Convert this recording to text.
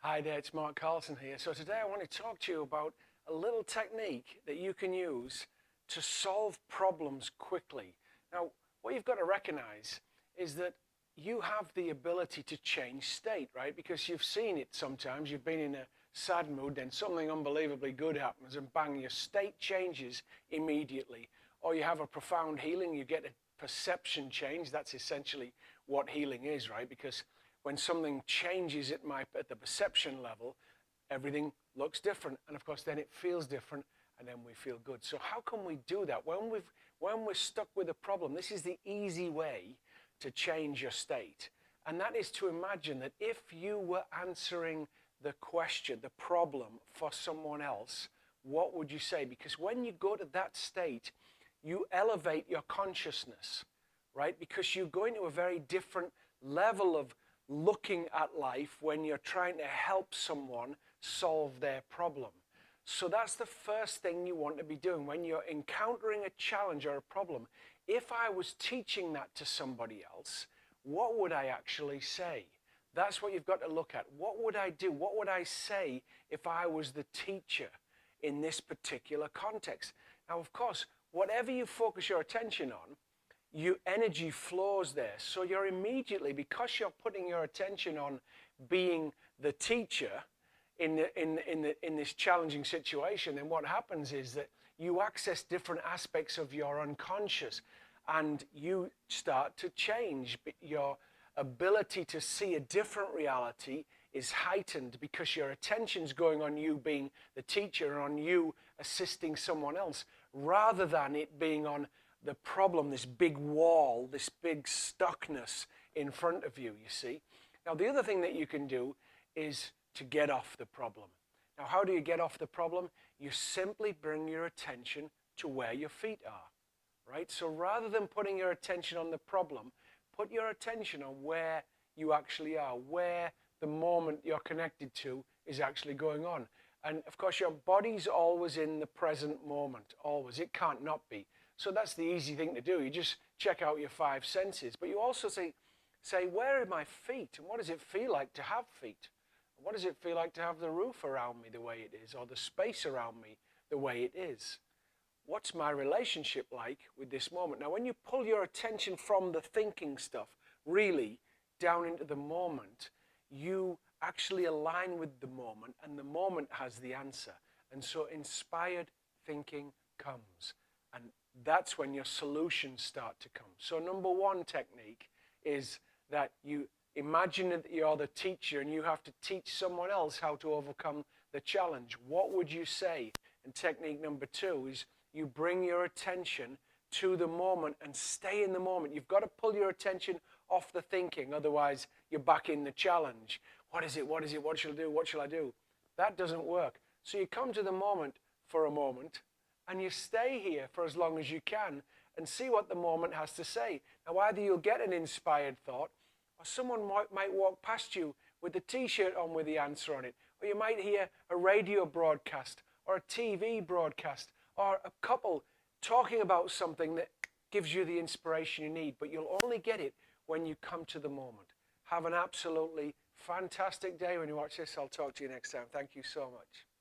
Hi there, it's Mark Carlson here. So today I want to talk to you about a little technique that you can use to solve problems quickly. Now, what you've got to recognize is that you have the ability to change state, right? Because you've seen it sometimes. You've been in a sad mood, then something unbelievably good happens and bang, your state changes immediately. Or you have a profound healing, you get a perception change. That's essentially what healing is, right? Because when something changes at the perception level, everything looks different. And of course, then it feels different and then we feel good. So how can we do that? When we're stuck with a problem, this is the easy way to change your state. And that is to imagine that if you were answering the question, the problem for someone else, what would you say? Because when you go to that state, you elevate your consciousness, right? Because you go into a very different level of looking at life when you're trying to help someone solve their problem. So that's the first thing you want to be doing when you're encountering a challenge or a problem. If I was teaching that to somebody else, what would I actually say? That's what you've got to look at. What would I do? What would I say if I was the teacher in this particular context? Now, of course, whatever you focus your attention on, your energy flows there. So you're immediately, because you're putting your attention on being the teacher in this challenging situation, then what happens is that you access different aspects of your unconscious and you start to change. Your ability to see a different reality is heightened because your attention's going on you being the teacher and on you assisting someone else, rather than it being on the problem, this big wall, this big stuckness in front of you, you see. Now, the other thing that you can do is to get off the problem. Now, how do you get off the problem? You simply bring your attention to where your feet are, right? So rather than putting your attention on the problem, put your attention on where you actually are, where the moment you're connected to is actually going on. And of course, your body's always in the present moment, always. It can't not be. So that's the easy thing to do. You just check out your five senses. But you also say, where are my feet? And what does it feel like to have feet? What does it feel like to have the roof around me the way it is, or the space around me the way it is? What's my relationship like with this moment? Now, when you pull your attention from the thinking stuff, really, down into the moment, you actually align with the moment, and the moment has the answer. And so inspired thinking comes. And that's when your solutions start to come. So number one technique is that you imagine that you're the teacher and you have to teach someone else how to overcome the challenge. What would you say? And technique number two is you bring your attention to the moment and stay in the moment. You've got to pull your attention off the thinking, otherwise you're back in the challenge. What is it? What is it? What shall I do? What shall I do? That doesn't work. So you come to the moment for a moment and you stay here for as long as you can and see what the moment has to say. Now, either you'll get an inspired thought, or someone might walk past you with a t-shirt on with the answer on it, or you might hear a radio broadcast or a TV broadcast or a couple talking about something that gives you the inspiration you need, but you'll only get it when you come to the moment. Have an absolutely fantastic day when you watch this. I'll talk to you next time. Thank you so much.